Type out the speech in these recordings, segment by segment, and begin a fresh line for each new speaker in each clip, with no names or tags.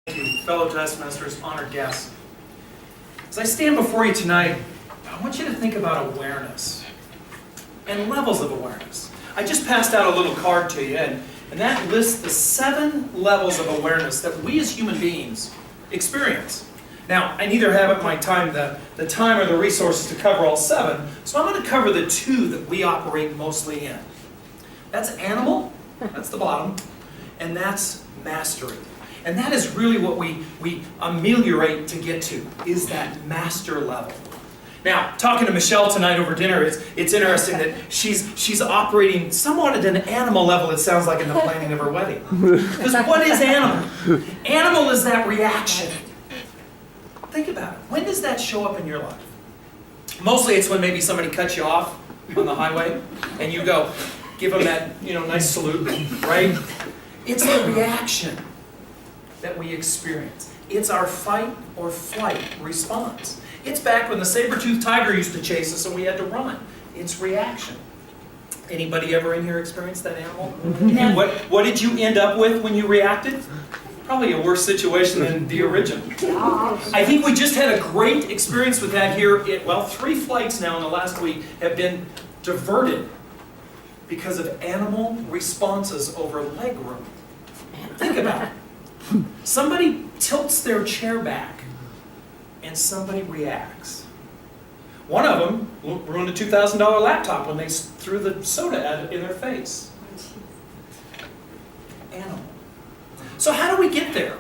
Thank you, fellow Taskmasters, honored guests. As I stand before you tonight, I want you to think about awareness and levels of awareness. I just passed out a little card to you, and that lists the 7 levels of awareness that we as human beings experience. Now, I neither have at my time the time or the resources to cover all 7, so I'm going to cover the 2 that we operate mostly in. That's animal, that's the bottom, and that's mastery. And that is really what we ameliorate to get to, is that master level. Now, talking to Michelle tonight over dinner, it's interesting that she's operating somewhat at an animal level, it sounds like, in the planning of her wedding. Because what is animal? Animal is that reaction. Think about it. When does that show up in your life? Mostly it's when maybe somebody cuts you off on the highway, and you go, give them that nice salute, right? It's the reaction that we experience. It's our fight or flight response. It's back when the saber-toothed tiger used to chase us and we had to run. It's reaction. Anybody ever in here experienced that animal? And what did you end up with when you reacted? Probably a worse situation than the original. I think we just had a great experience with that here. 3 flights now in the last week have been diverted because of animal responses over leg room. Think about it. Somebody tilts their chair back and somebody reacts. One of them ruined a $2,000 laptop when they threw the soda at it in their face. Animal. So how do we get there?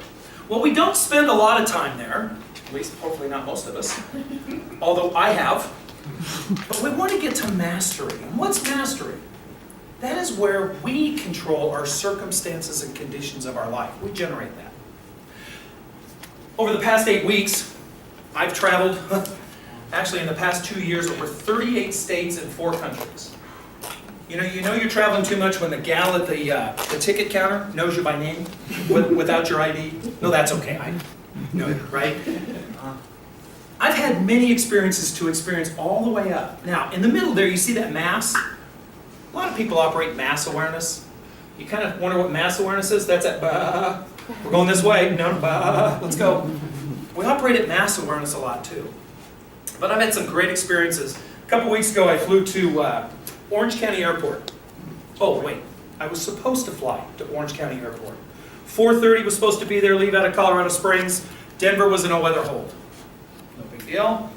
Well, we don't spend a lot of time there, at least hopefully not most of us, although I have. But we want to get to mastery. And what's mastery? That is where we control our circumstances and conditions of our life. We generate that. Over the past 8 weeks, I've traveled, actually in the past 2 years, over 38 states and 4 countries. You know you're traveling too much when the gal at the ticket counter knows you by name without your ID? No, that's okay. I know you, right? I've had many experiences to experience all the way up. Now, in the middle there, you see that mass? A lot of people operate mass awareness. You kind of wonder what mass awareness is? That's at bah. We're going this way. No, bah. Let's go. We operate at mass awareness a lot too. But I've had some great experiences. A couple weeks ago I flew to Orange County Airport. Oh wait, I was supposed to fly to Orange County Airport. 4:30 was supposed to be there, leave out of Colorado Springs. Denver was in a weather hold. No big deal.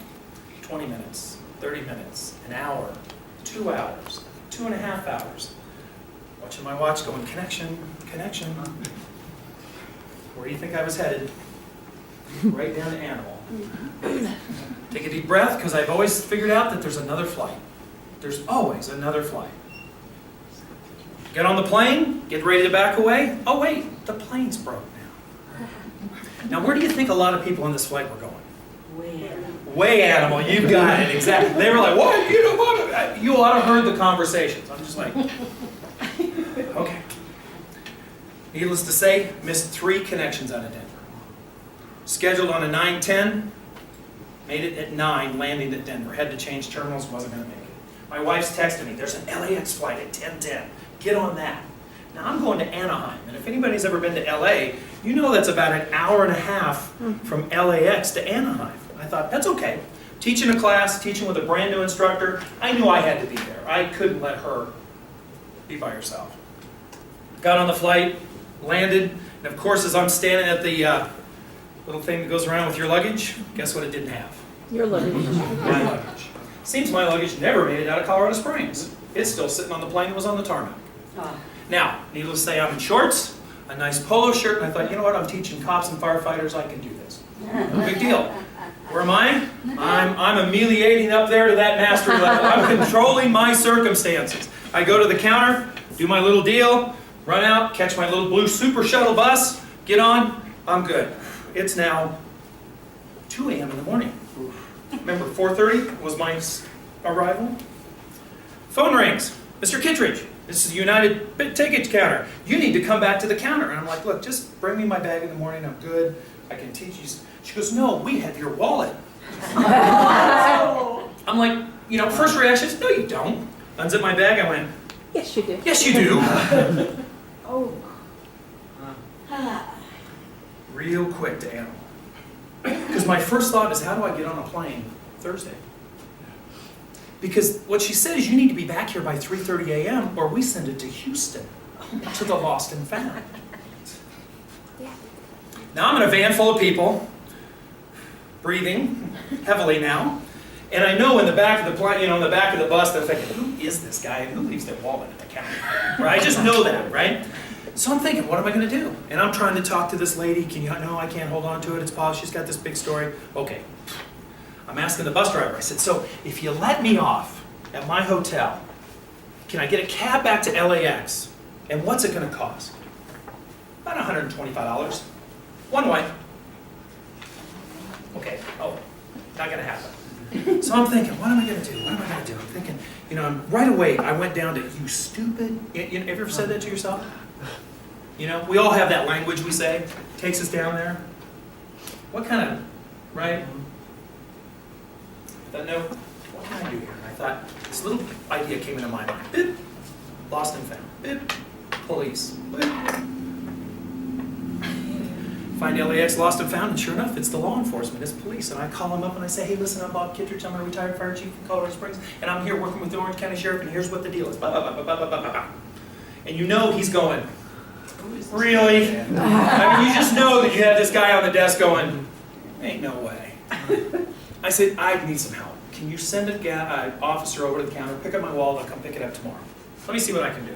20 minutes, 30 minutes, an hour, 2 hours. 2.5 hours. Watching my watch going, connection. Where do you think I was headed? Right down to animal. Take a deep breath, because I've always figured out that there's another flight. There's always another flight. Get on the plane, get ready to back away. Oh wait, the plane's broke now. Now where do you think a lot of people on this flight were going? Way animal, you got it, exactly. They were like, what? You ought to have heard the conversations. I'm just like, okay. Needless to say, missed 3 connections out of Denver. Scheduled on a 9:10, made it at 9, landing at Denver. Had to change terminals, wasn't going to make it. My wife's texting me, there's an LAX flight at 10:10. Get on that. Now I'm going to Anaheim, and if anybody's ever been to LA, you know that's about an hour and a half from LAX to Anaheim. I thought, that's okay. Teaching a class, teaching with a brand new instructor, I knew I had to be there. I couldn't let her be by herself. Got on the flight, landed, and of course as I'm standing at the little thing that goes around with your luggage, guess what it didn't have?
Your luggage.
My luggage. Seems my luggage never made it out of Colorado Springs. It's still sitting on the plane that was on the tarmac. Now, needless to say, I'm in shorts, a nice polo shirt, and I thought, you know what, I'm teaching cops and firefighters, I can do this. No big deal. Where am I? I'm ameliorating up there to that mastery level. I'm controlling my circumstances. I go to the counter, do my little deal, run out, catch my little blue super shuttle bus, get on, I'm good. It's now 2 a.m. in the morning. Remember, 4:30 was my arrival. Phone rings. Mr. Kittredge, this is the United Ticket counter. You need to come back to the counter. And I'm like, look, just bring me my bag in the morning. I'm good. I can teach you. She goes, no, we have your wallet. I'm like, first reaction is, no, you don't. Unzip my bag. I went,
Yes, you do.
yes, you do.
Oh.
real quick to Animal. Because my first thought is, how do I get on a plane Thursday? Because what she said is you need to be back here by 3:30 a.m. or we send it to Houston, to the lost and found. Now I'm in a van full of people, breathing heavily now, and I know in the back of the plane, in the back of the bus, they're thinking, who is this guy and who leaves their wallet in the counter? Right? I just know that, right? So I'm thinking, what am I going to do? And I'm trying to talk to this lady. No, I can't hold on to it. It's paused. She's got this big story. Okay. I'm asking the bus driver. I said, so if you let me off at my hotel, can I get a cab back to LAX? And what's it going to cost? About $125. One way. Okay. Oh, not going to happen. So I'm thinking, what am I going to do? What am I going to do? I'm thinking, right away I went down to, you stupid. Have you ever said that to yourself? We all have that language we say. Takes us down there. What kind of, right? I thought, no, what can I do here? And I thought, this little idea came into my mind. Beep. Lost and found. Beep. Police. Beep. Find LAX lost and found, and sure enough, it's the law enforcement, it's police. And I call them up and I say, hey, listen, I'm Bob Kittredge, I'm a retired fire chief in Colorado Springs, and I'm here working with the Orange County Sheriff, and here's what the deal is. Bah, bah, bah, bah, bah, bah, bah, bah. And he's going, really? I mean, you just know that you have this guy on the desk going, ain't no way. I said, I need some help. Can you send an officer over to the counter, pick up my wallet, I'll come pick it up tomorrow. Let me see what I can do.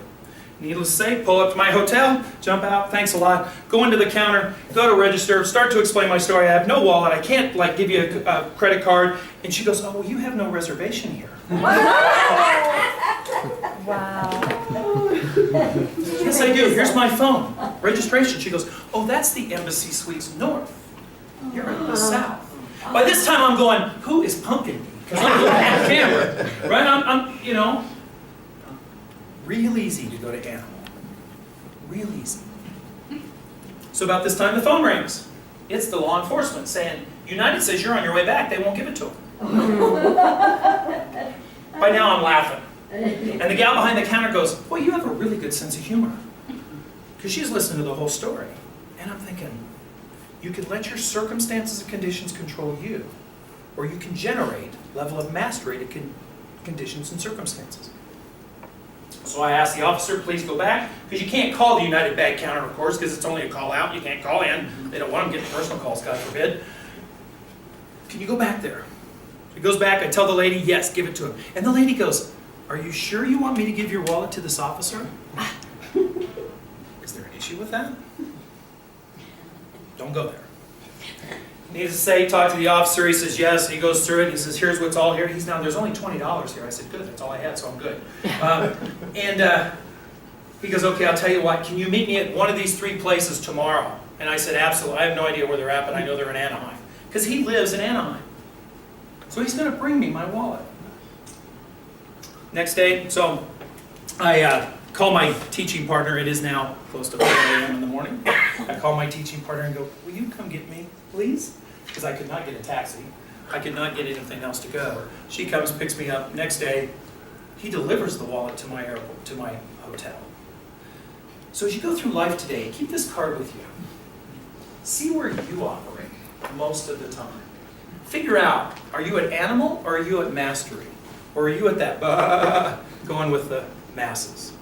Needless to say, pull up to my hotel, jump out, thanks a lot, go into the counter, go to register, start to explain my story. I have no wallet, I can't give you a credit card. And she goes, oh, well, you have no reservation here.
Wow.
Yes, I do. Here's my phone. Registration. She goes, oh, that's the Embassy Suites North. You're in the South. By this time, I'm going, who is punking me? Because I'm looking at the camera. Right? I'm real easy to go to Animal. Real easy. So about this time, the phone rings. It's the law enforcement saying, United says you're on your way back. They won't give it to them. By now, I'm laughing. And the gal behind the counter goes, boy, you have a really good sense of humor. Because she's listening to the whole story. And I'm thinking, you can let your circumstances and conditions control you, or you can generate level of mastery to conditions and circumstances. So I asked the officer, please go back, because you can't call the United Bank counter, of course, because it's only a call out. You can't call in. They don't want them getting personal calls, God forbid. Can you go back there? He goes back, I tell the lady, yes, give it to him. And the lady goes, are you sure you want me to give your wallet to this officer? Is there an issue with that? Don't go there. Needless to say, talk to the officer, he says yes, he goes through it, he says, here's what's all here. He's now, there's only $20 here. I said, good, that's all I had, so I'm good. He goes, okay, I'll tell you what, can you meet me at one of these 3 places tomorrow? And I said, absolutely, I have no idea where they're at, but I know they're in Anaheim. Because he lives in Anaheim. So he's going to bring me my wallet. Next day, so I call my teaching partner. It is now close to 4 a.m. in the morning. I call my teaching partner and go, will you come get me, please? Because I could not get a taxi. I could not get anything else to go. She comes, picks me up. Next day, he delivers the wallet to my airport, to my hotel. So as you go through life today, keep this card with you. See where you operate most of the time. Figure out, are you at Animal or are you at Mastery? Or are you at that going with the masses?